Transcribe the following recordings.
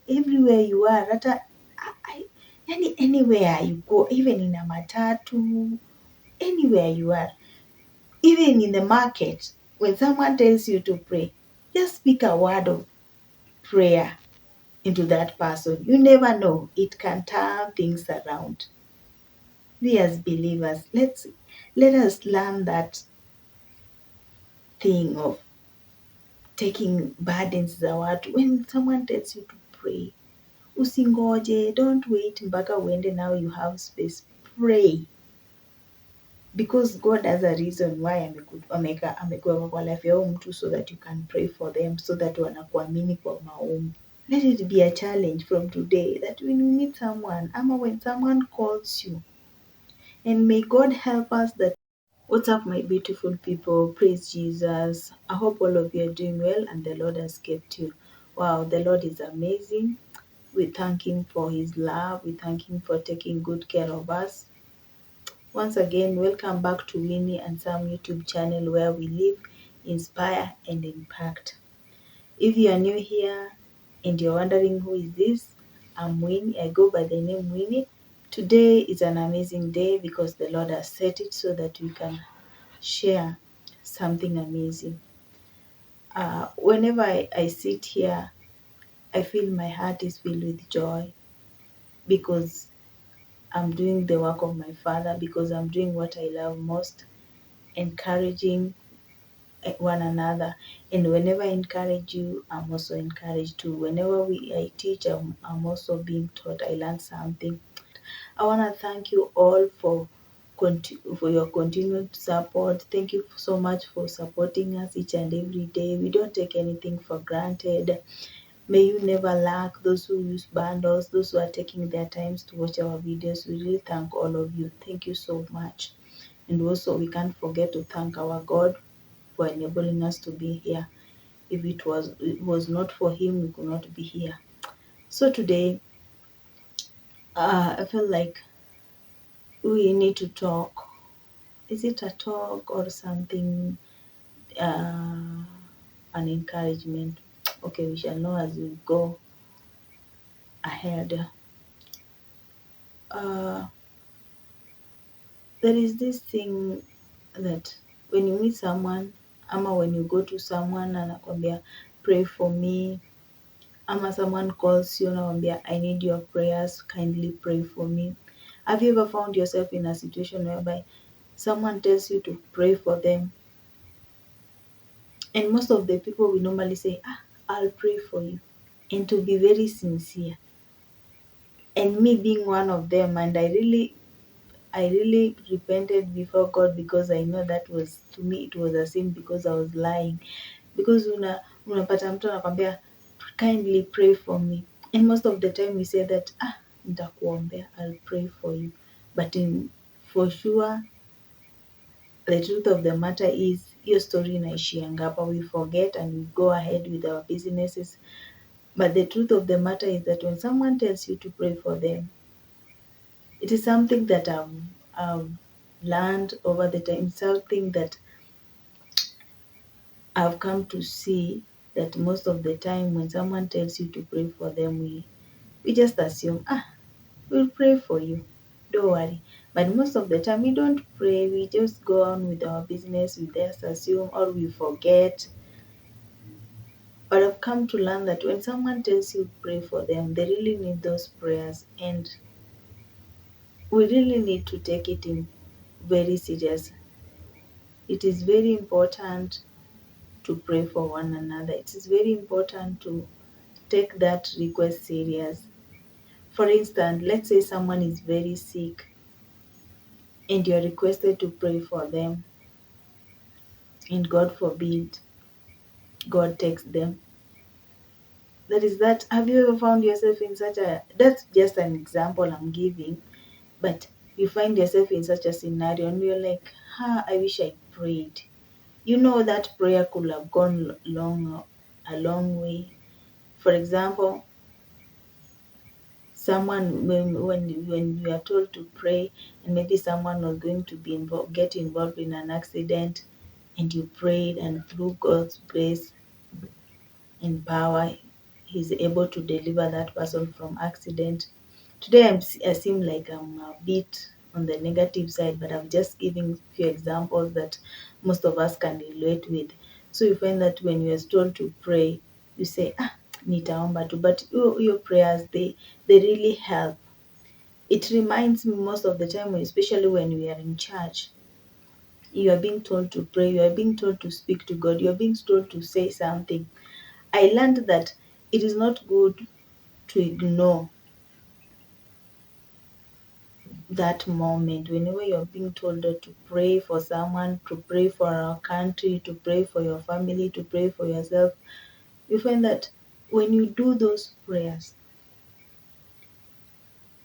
everywhere you are, yani anywhere you go, even in a matatu, anywhere you are, even in the market, when someone tells you to pray, just speak a word of prayer into that person. You never know, it can turn things around. We as believers, let us learn that thing of taking burdens za watu. When someone tells you to pray, usingoje, don't wait mpaka uende now you have space. Pray. Because God has a reason why amekuweka kwa life ya huyo mtu, so that you can pray for them, so that wanakuamini kwa maombi. Let it be a challenge from today that when you meet someone, ama when someone calls you, and may God help us that. What's up, my beautiful people? Praise Jesus. I hope all of you are doing well and the Lord has kept you. Wow, the Lord is amazing. We thank Him for His love. We thank Him for taking good care of us. Once again, welcome back to Winnie and Sam YouTube channel, where we live, inspire, and impact. If you are new here and you're wondering who is this, I'm Winnie. I go by the name Winnie. Today is an amazing day because the Lord has set it so that we can share something amazing. Whenever I sit here, I feel my heart is filled with joy because I'm doing the work of my Father, because I'm doing what I love most, encouraging one another. And whenever I encourage you, I'm also encouraged too. Whenever I teach, I'm also being taught. I learn something. I want to thank you all for your continued support. Thank you so much for supporting us each and every day. We don't take anything for granted. May you never lack. Those who use bundles, those who are taking their times to watch our videos, we really thank all of you. Thank you so much. And also, we can't forget to thank our God for enabling us to be here. If it was not for Him, we could not be here. So today, I feel like we need to talk. Is it a talk or something? An encouragement. Okay, we shall know as we go ahead. Uh, there is this thing that when you meet someone, ama when you go to someone anakwambia pray for me, ama someone calls you anakwambia I need your prayers, kindly pray for me. Have you ever found yourself in a situation whereby someone tells you to pray for them, and most of the people will normally say, I'll pray for you, and to be very sincere. And me being one of them, and I really repented before God, because I know that was, to me, it was a sin, because I was lying. Because unapata mtu anakwambia kindly pray for me, and most of the time we say that nitakuombea, I'll pray for you, but for sure the truth of the matter is hiyo story inaishianga hapa. We forget and we go ahead with our businesses. But the truth of the matter is that when someone tells you to pray for them, it is something that I've learned over the time, something that I've come to see, that most of the time when someone tells you to pray for them, we just assume, we'll pray for you, don't worry. But most of the time we don't pray, we just go on with our business, we just assume, or we forget. But I've come to learn that when someone tells you pray for them, they really need those prayers, and we really need to take it in very serious. It is very important to pray for one another. It is very important to take that request serious. For instance, let's say someone is very sick and you're requested to pray for them, and God forbid, God takes them. That is that. Have you ever found yourself in such a, that's just an example I'm giving, but you find yourself in such a scenario and you're like, I wish I prayed. You know that prayer could have gone a long way. For example, someone, when you are told to pray, and maybe someone was going to get involved in an accident, and you prayed, and through God's grace and power, he's able to deliver that person from accident. Today I seem like I'm a bit on the negative side, but I'm just giving few examples that most of us can relate with. So you find that when you're told to pray, you say, nitaomba tu, but your prayers, they really help. It reminds me most of the time, especially when we are in church, you are being told to pray, you are being told to speak to God, you are being told to say something. I learned that it is not good to ignore that moment whenever you're being told to pray for someone, to pray for our country, to pray for your family, to pray for yourself. You find that when you do those prayers,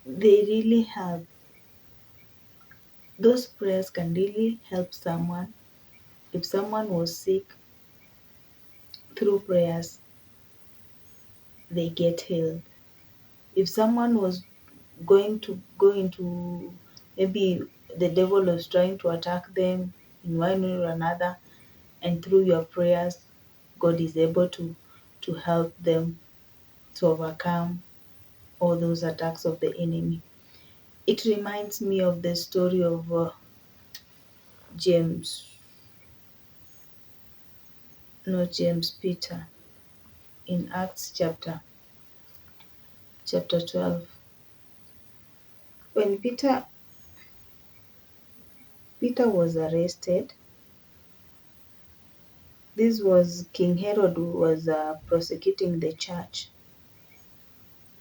they really help. Those prayers can really help someone. If someone was sick, through prayers, they get healed. If someone was going to go into, maybe the devil was trying to attack them in one way or another, and through your prayers, God is able to help them to overcome all those attacks of the enemy. It reminds me of the story of James, not James, Peter, in Acts chapter 12. When Peter was arrested, this was King Herod who was prosecuting the church.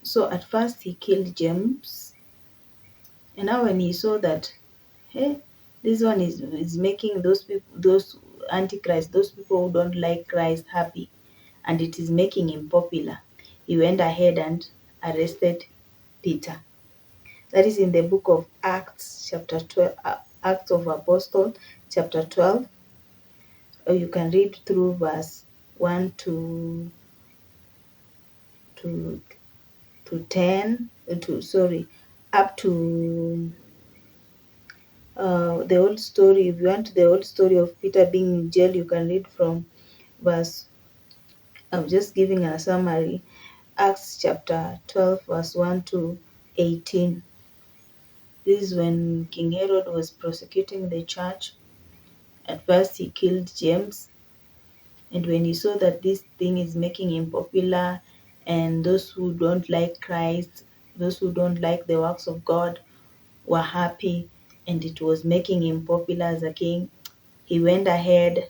So at first he killed James, and now when he saw that, hey, this one is making those people, those antichrist, those people who don't like Christ happy, and it is making him popular, he went ahead and arrested Peter. That is in the book of Acts, chapter 12, Acts of Apostle, chapter 12. Or you can read through verse 1 to to 10, to sorry, up to the old story. If you want the old story of Peter being in jail, you can read from verse, I'm just giving a summary, Acts chapter 12, verse 1 to 18. This is when King Herod was prosecuting the church. At first, he killed James, and when he saw that this thing is making him popular, and those who don't like Christ, those who don't like the works of God, were happy, and it was making him popular as a king, he went ahead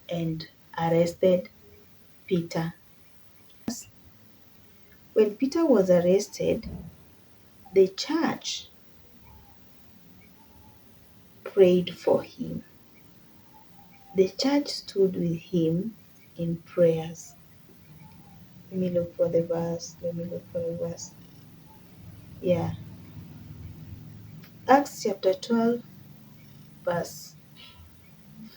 and arrested Peter. When Peter was arrested, the church prayed for him. The church stood with him in prayers. Let me look for the verse. Yeah. Acts chapter 12, verse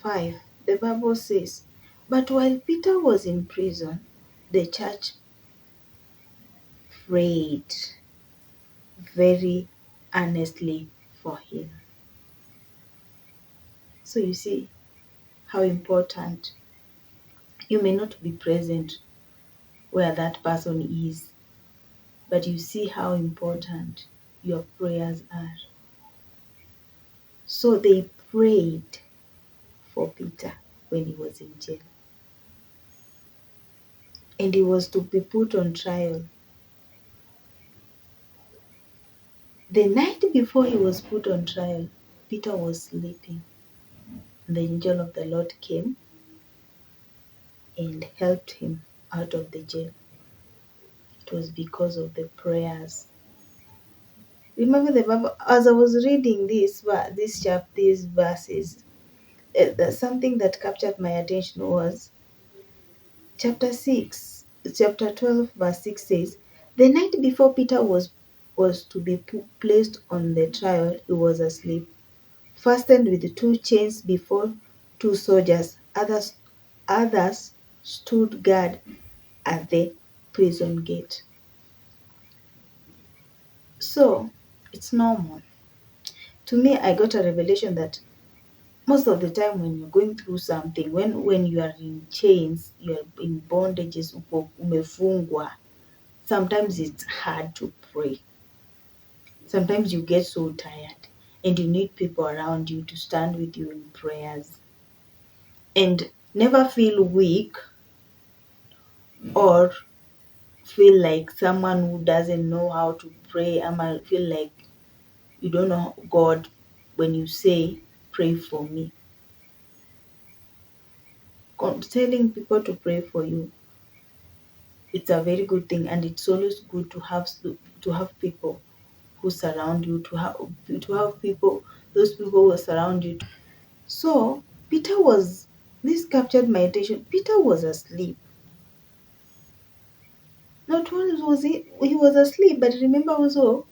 5. The Bible says, "But while Peter was in prison, the church prayed very earnestly for him." So you see how important. You may not be present where that person is, but you see how important your prayers are. So they prayed for Peter when he was in jail, and he was to be put on trial. The night before he was put on trial, Peter was sleeping. The angel of the Lord came and helped him out of the jail. It was because of the prayers. Remember the Bible, as I was reading these verses, something that captured my attention was chapter 6, chapter 12, verse 6 says, "The night before Peter was to be placed on the trial, he was asleep, fastened with two chains before two soldiers. Others stood guard at the prison gate." So it's normal. To me, I got a revelation that most of the time when you're going through something, when you are in chains, you're in bondages, umefungwa, sometimes it's hard to pray. Sometimes you get so tired and you need people around you to stand with you in prayers. And never feel weak or feel like someone who doesn't know how to pray. I might feel like you don't know God when you say, pray for me. Telling people to pray for you, it's a very good thing, and it's always good to have people who surround you, to have people, those people who surround you. So Peter was, this captured my attention. Peter was asleep. Not only was he was asleep, but remember also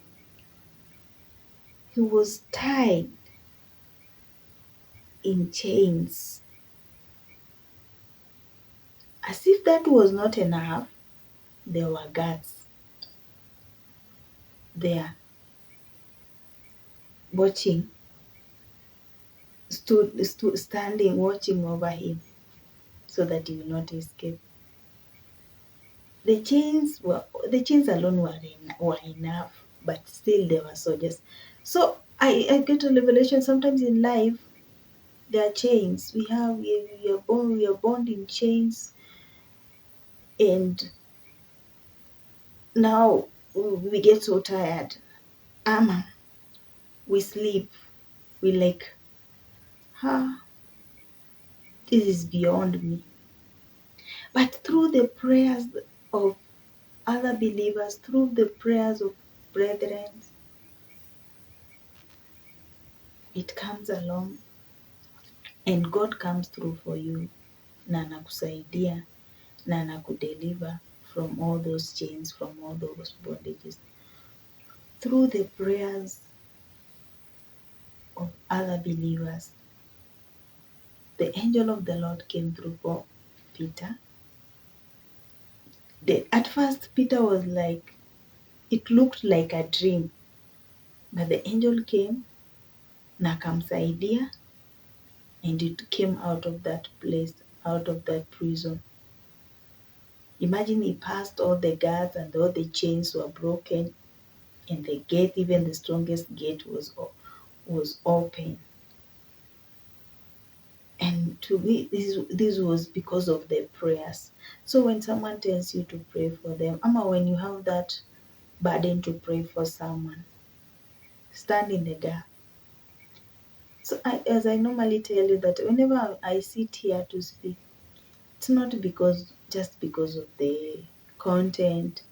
he was tied in chains. As if that was not enough, there were guards there watching, standing watching over him so that he will not escape. The chains alone were enough, but still there were soldiers. So I get a revelation sometimes in life. There are chains. We are born in chains, and now we get so tired. We sleep. We like, this is beyond me. But through the prayers of other believers, through the prayers of brethren, it comes along and God comes through for you, na anakusaidia na anakudeliver from all those chains, from all those bondages. Through the prayers of other believers, the angel of the Lord came through for Peter. At first, Peter was like, it looked like a dream, but the angel came na akamsaidia, and it came out of that place, out of that prison. Imagine he passed all the guards and all the chains were broken, and the gate, even the strongest gate, was open. And to me, this was because of the prayers. So when someone tells you to pray for them, when you have that burden to pray for someone, stand in the gap. So as I normally tell you, that whenever I sit here to speak, it's not just because of the content,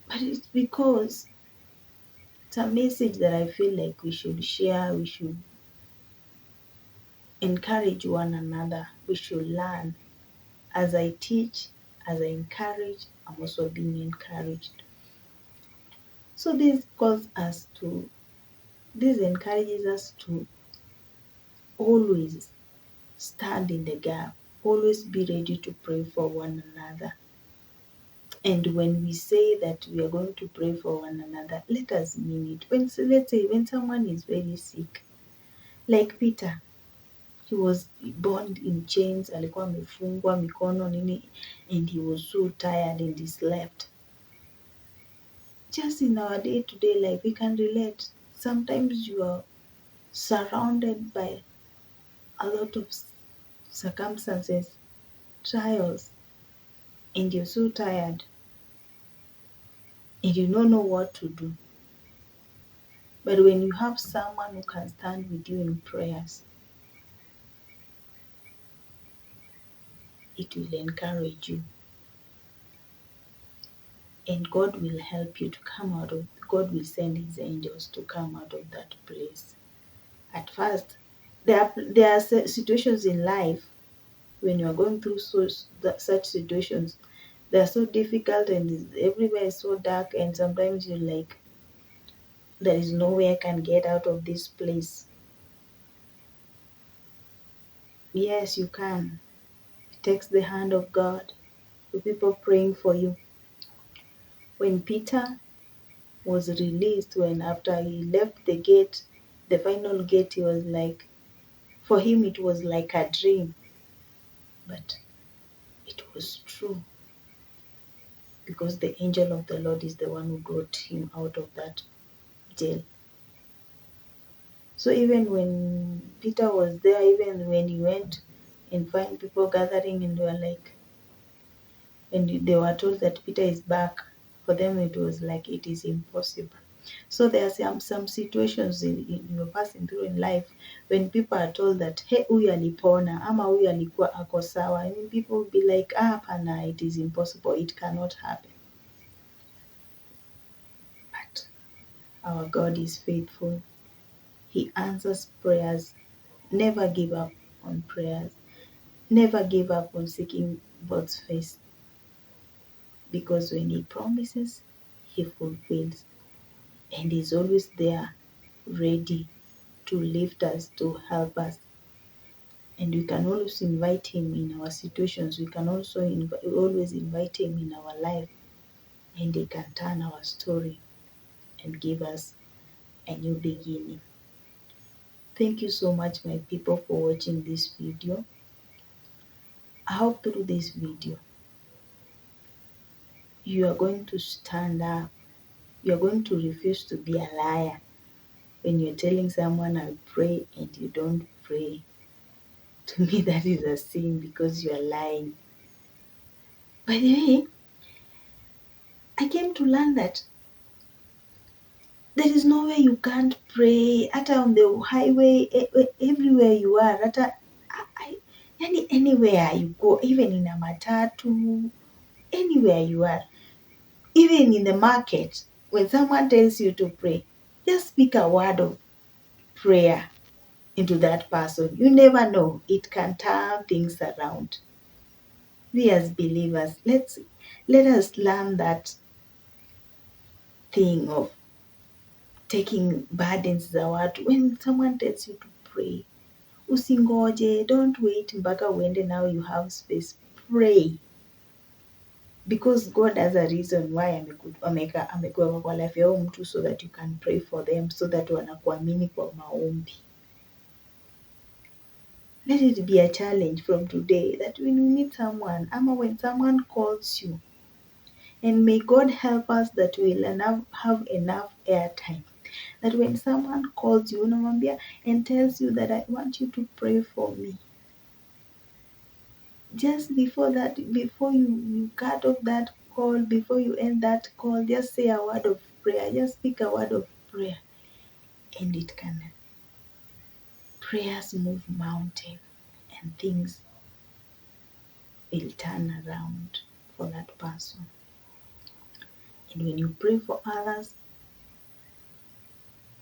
but it's because it's a message that I feel like we should share. We should encourage one another. We should learn. As I teach, as I encourage, I'm also being encouraged. So this encourages us to always stand in the gap, always be ready to pray for one another. And when we say that we are going to pray for one another, let us mean it. Let's say when someone is very sick, like Peter, he was bound in chains, alikuwa amefungwa mikono nini, and he was so tired and he slept. Just in our day-to-day life, we can relate. Sometimes you are surrounded by a lot of circumstances, trials, and you're so tired and you don't know what to do. But when you have someone who can stand with you in prayers, it will encourage you. And God will help you to God will send His angels to come out of that place. At first, there are situations in life when you are going through such situations. They are so difficult and everywhere is so dark, and sometimes you're like, there is no way I can get out of this place. Yes, you can. It takes the hand of God, the people praying for you. When Peter was released, when after he left the gate, the final gate, he was like, For him, it was like a dream, but it was true because the angel of the Lord is the one who brought him out of that jail. So even when Peter was there, even when he went and find people gathering and they were like, and they were told that Peter is back, for them it was like it is impossible. So there are some situations you're passing through in life when people are told that hey, huyu alipona ama huyu alikuwa ako sawa. I mean, people will be like, hapana, it is impossible, it cannot happen. But our God is faithful. He answers prayers. Never give up on prayers. Never give up on seeking God's face. Because when He promises, He fulfills. And He's always there, ready to lift us, to help us. And we can always invite Him in our situations. We can also always invite Him in our life. And He can turn our story and give us a new beginning. Thank you so much, my people, for watching this video. I hope through this video, you are going to stand up. You are going to refuse to be a liar when you're telling someone I'll pray and you don't pray. To me, that is a sin because you are lying. By the way, I came to learn that there is no way you can't pray. Hata on the highway, everywhere you are, hata anywhere you go, even in a matatu, anywhere you are, even in the market, when someone tells you to pray, just speak a word of prayer into that person. You never know, it can turn things around. We as believers, let us learn that thing of taking burdens za watu. When someone tells you to pray, usingoje, don't wait mpaka uende now you have space. Pray. Because God has a reason why amekuweka kwa life ya huyu mtu, so that you can pray for them, so that wanakuamini kwa maombi. Let it be a challenge from today that when you meet someone, ama when someone calls you, and may God help us that we'll have enough airtime. That when someone calls you, unamwambia and tells you that I want you to pray for me. Just before that, before you cut off that call, before you end that call, just say a word of prayer. Just speak a word of prayer. And it can. Prayers move mountain and things will turn around for that person. And when you pray for others,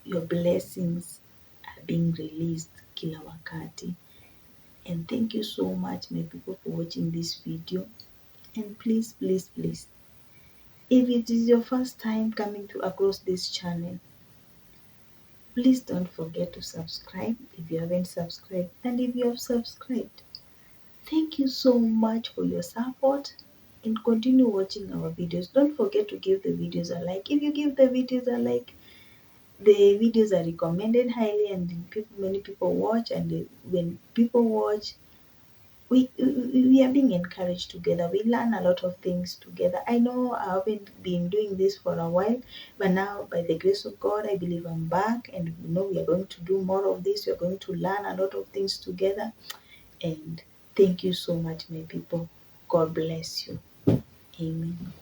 your blessings are being released kila wakati. And thank you so much, my people, for watching this video. And please, please, please, if it is your first time coming across this channel, please don't forget to subscribe if you haven't subscribed. And if you have subscribed, thank you so much for your support, and continue watching our videos. Don't forget to give the videos a like. If you give the videos a like, the videos are recommended highly, and many people watch. And when people watch, we are being encouraged together. We learn a lot of things together. I know I haven't been doing this for a while, but now by the grace of God, I believe I'm back, and we are going to do more of this. We are going to learn a lot of things together. And thank you so much, my people. God bless you. Amen.